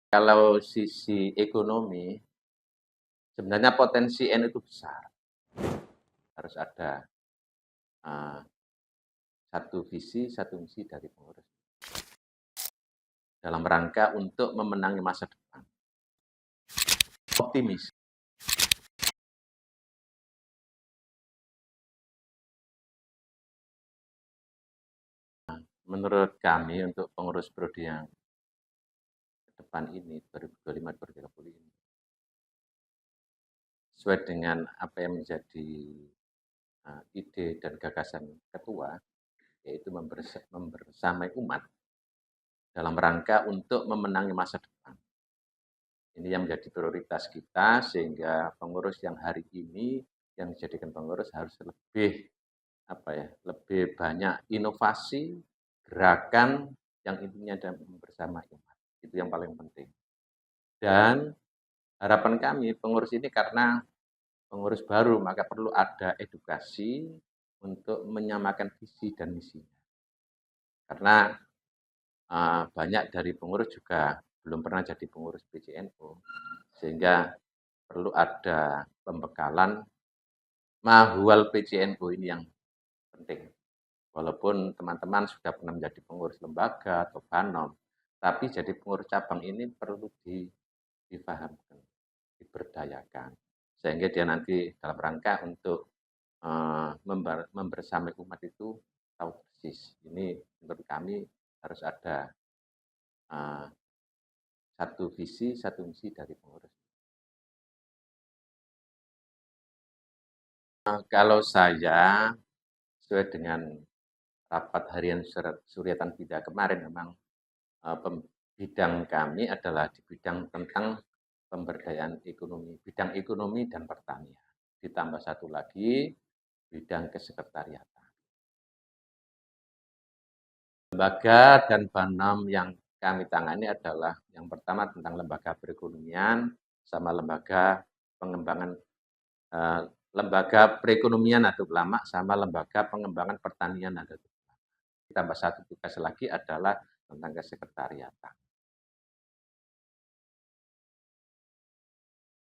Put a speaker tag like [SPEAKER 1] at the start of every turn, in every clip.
[SPEAKER 1] Kalau sisi ekonomi, sebenarnya potensi N itu besar. Harus ada satu visi, satu misi dari pengurus dalam rangka untuk memenangi masa depan. Optimis. Menurut kami untuk pengurus prodi yang ke depan ini 2025-2030 ini sesuai dengan apa yang menjadi ide dan gagasan ketua, yaitu membersamai umat dalam rangka untuk memenangi masa depan. Ini yang menjadi prioritas kita, sehingga pengurus yang hari ini yang dijadikan pengurus harus lebih banyak inovasi, gerakan yang intinya adalah bersama umat. Itu yang paling penting. Dan harapan kami pengurus ini karena pengurus baru, maka perlu ada edukasi untuk menyamakan visi dan misinya. Karena banyak dari pengurus juga belum pernah jadi pengurus PCNU, sehingga perlu ada pembekalan mahwal PCNU ini yang penting. Walaupun teman-teman sudah pernah menjadi pengurus lembaga atau banom, tapi jadi pengurus cabang ini perlu dipahamkan, diberdayakan, sehingga dia nanti dalam rangka untuk membersamai umat itu tahu persis. Ini menurut kami harus ada satu visi, satu misi dari pengurus. Kalau saya sesuai dengan rapat harian Suryatan Bida kemarin, memang bidang kami adalah di bidang tentang pemberdayaan ekonomi, bidang ekonomi dan pertanian. Ditambah satu lagi, bidang kesekretariatan. Lembaga dan banom yang kami tangani adalah yang pertama tentang lembaga perekonomian sama lembaga pengembangan lembaga perekonomian Nahdlatul Ulama sama lembaga pengembangan pertanian Nahdlatul Ulama. Ditambah satu tugas lagi adalah tentang kesekretariatan.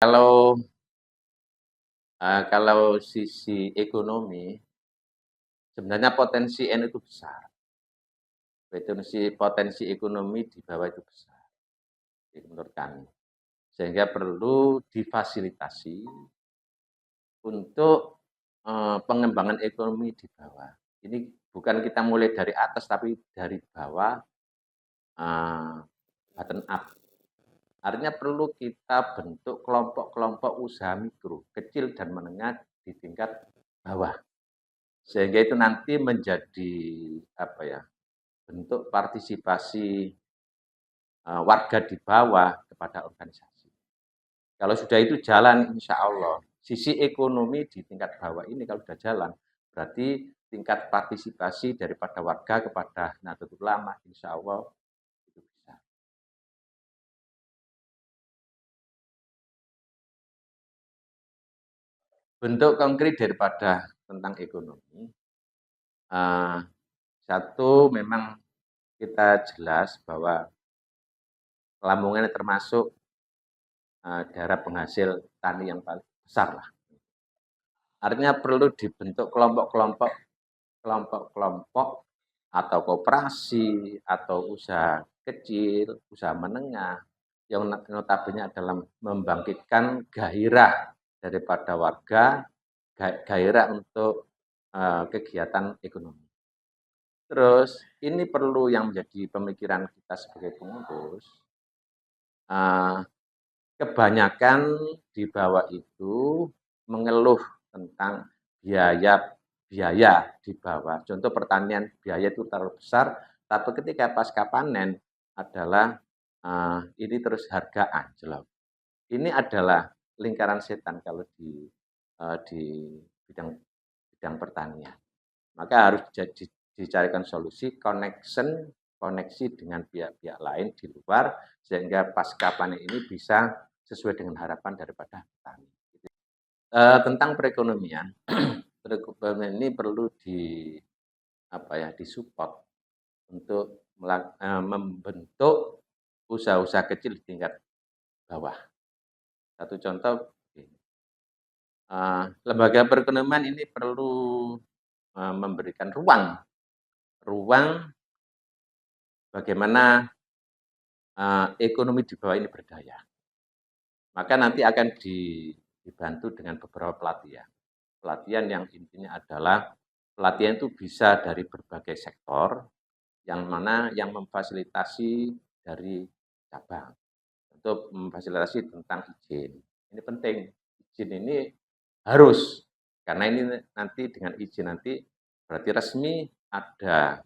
[SPEAKER 1] Kalau sisi ekonomi, sebenarnya potensi N itu besar. Potensi ekonomi di bawah itu besar, menurut kami. Sehingga perlu difasilitasi untuk pengembangan ekonomi di bawah. Ini bukan kita mulai dari atas, tapi dari bawah, bottom up. Artinya perlu kita bentuk kelompok-kelompok usaha mikro, kecil dan menengah di tingkat bawah. Sehingga itu nanti menjadi bentuk partisipasi warga di bawah kepada organisasi. Kalau sudah itu jalan, insya Allah, sisi ekonomi di tingkat bawah ini kalau sudah jalan, berarti tingkat partisipasi daripada warga kepada Nahdlatul Ulama, insya Allah itu bisa. Bentuk konkret daripada tentang ekonomi, satu memang kita jelas bahwa Lamongan termasuk daerah penghasil tani yang paling besar lah. Artinya perlu dibentuk kelompok-kelompok atau koperasi atau usaha kecil, usaha menengah yang notabene adalah membangkitkan gairah daripada warga, gairah untuk kegiatan ekonomi. Terus ini perlu yang menjadi pemikiran kita sebagai pengurus. Kebanyakan di bawah itu mengeluh tentang biaya di bawah. Contoh pertanian, biaya itu terlalu besar, tapi ketika pasca panen adalah ini terus harga anjlok. Ini adalah lingkaran setan kalau di bidang pertanian. Maka harus dicarikan solusi koneksi dengan pihak-pihak lain di luar, sehingga pasca panen ini bisa sesuai dengan harapan daripada petani. Tentang perekonomian, perekonomian ini perlu disupport untuk membentuk usaha-usaha kecil di tingkat bawah. Satu contoh, lembaga perekonomian ini perlu memberikan ruang bagaimana ekonomi di bawah ini berdaya. Maka nanti akan dibantu dengan beberapa pelatihan. Pelatihan yang intinya adalah pelatihan itu bisa dari berbagai sektor, yang mana yang memfasilitasi dari cabang untuk memfasilitasi tentang izin. Ini penting, izin ini harus, karena ini nanti dengan izin nanti berarti resmi ada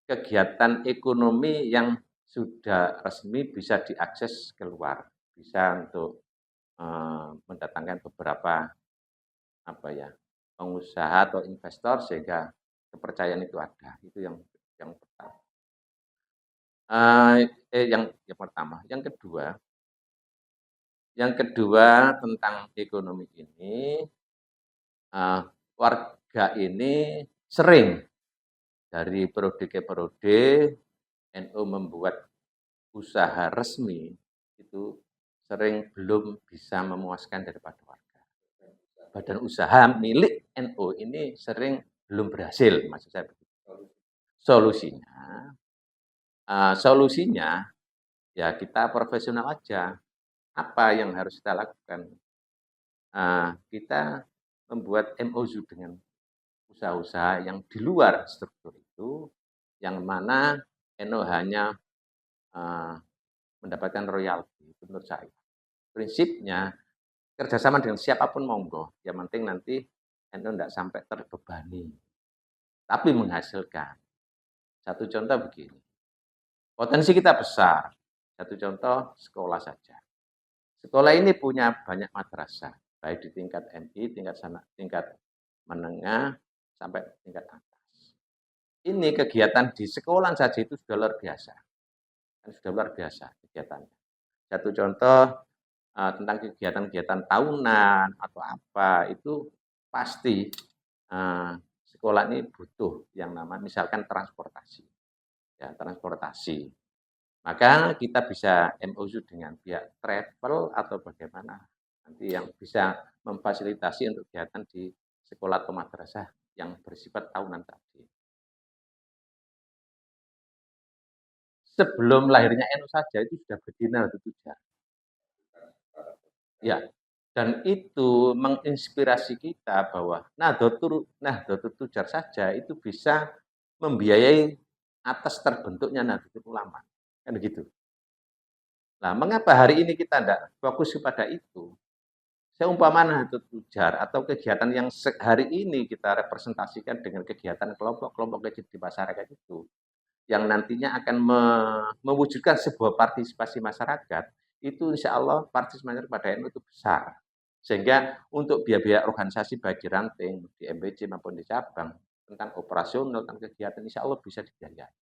[SPEAKER 1] kegiatan ekonomi yang sudah resmi bisa diakses keluar, bisa untuk mendatangkan beberapa pengusaha atau investor sehingga kepercayaan itu ada. Itu yang pertama. Yang pertama. Yang kedua tentang ekonomi ini, warga ini sering dari periode ke periode NU membuat usaha resmi itu sering belum bisa memuaskan daripada warga. Badan usaha milik NU ini sering belum berhasil, maksud saya begitu. Solusinya ya kita profesional aja. Apa yang harus kita lakukan? Kita membuat MOU dengan usaha-usaha yang di luar struktur itu, yang mana NU hanya mendapatkan royalti, menurut saya. Prinsipnya kerjasama dengan siapapun monggo, yang penting nanti NU tidak sampai terbebani, tapi menghasilkan. Satu contoh begini, potensi kita besar. Satu contoh sekolah saja. Sekolah ini punya banyak madrasah, baik di tingkat MI, tingkat menengah, sampai tingkat atas. Ini kegiatan di sekolah saja itu sudah luar biasa. Sudah luar biasa kegiatannya. Satu contoh tentang kegiatan-kegiatan tahunan atau apa, itu pasti sekolah ini butuh yang namanya misalkan transportasi. Ya, transportasi. Maka kita bisa MOU dengan pihak travel atau bagaimana nanti yang bisa memfasilitasi untuk kegiatan di sekolah atau madrasah yang bersifat tahunan tadi. Sebelum lahirnya NU saja itu sudah berdina Tujar. Ya, dan itu menginspirasi kita bahwa Nahdlatul Tujar saja itu bisa membiayai atas terbentuknya Nahdlatul Ulama. Kan begitu. Nah, mengapa hari ini kita tidak fokus kepada itu? Seumpama Nahdlatul Tujar atau kegiatan yang hari ini kita representasikan dengan kegiatan kelompok-kelompok kecil di masyarakat itu, yang nantinya akan mewujudkan sebuah partisipasi masyarakat, itu insya Allah partisipasi pada NU itu besar. Sehingga untuk biaya-biaya organisasi bagi ranting di MBC maupun di cabang, tentang operasional, tentang kegiatan, insya Allah bisa dibiayai.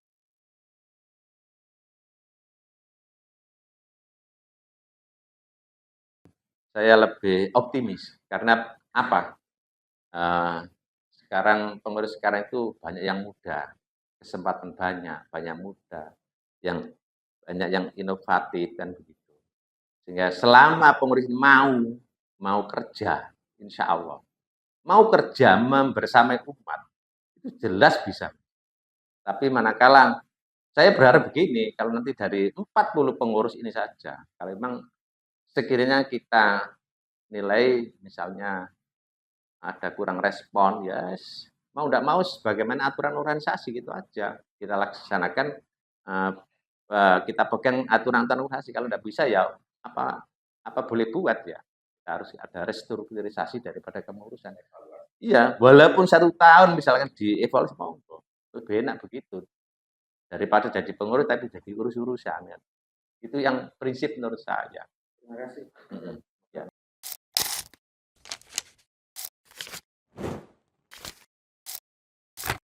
[SPEAKER 1] Saya lebih optimis karena apa? Sekarang pengurus sekarang itu banyak yang muda, kesempatan banyak muda, yang banyak yang inovatif dan begitu. Sehingga selama pengurus mau kerja, insya Allah, mau kerja membersamai umat, itu jelas bisa. Tapi manakala saya berharap begini, kalau nanti dari 40 pengurus ini saja, kalau memang sekiranya kita nilai misalnya ada kurang respon, yes, mau tidak mau sebagaimana aturan organisasi gitu aja. Kita laksanakan, kita pegang aturan-aturan organisasi. Kalau tidak bisa ya apa boleh buat ya. Kita harus ada restrukturisasi daripada kepengurusan. Iya, walaupun 1 tahun misalkan dievaluasi monggo. Lebih enak begitu. Daripada jadi pengurus tapi jadi urus-urusan ya. Itu yang prinsip menurut saya. Terima kasih.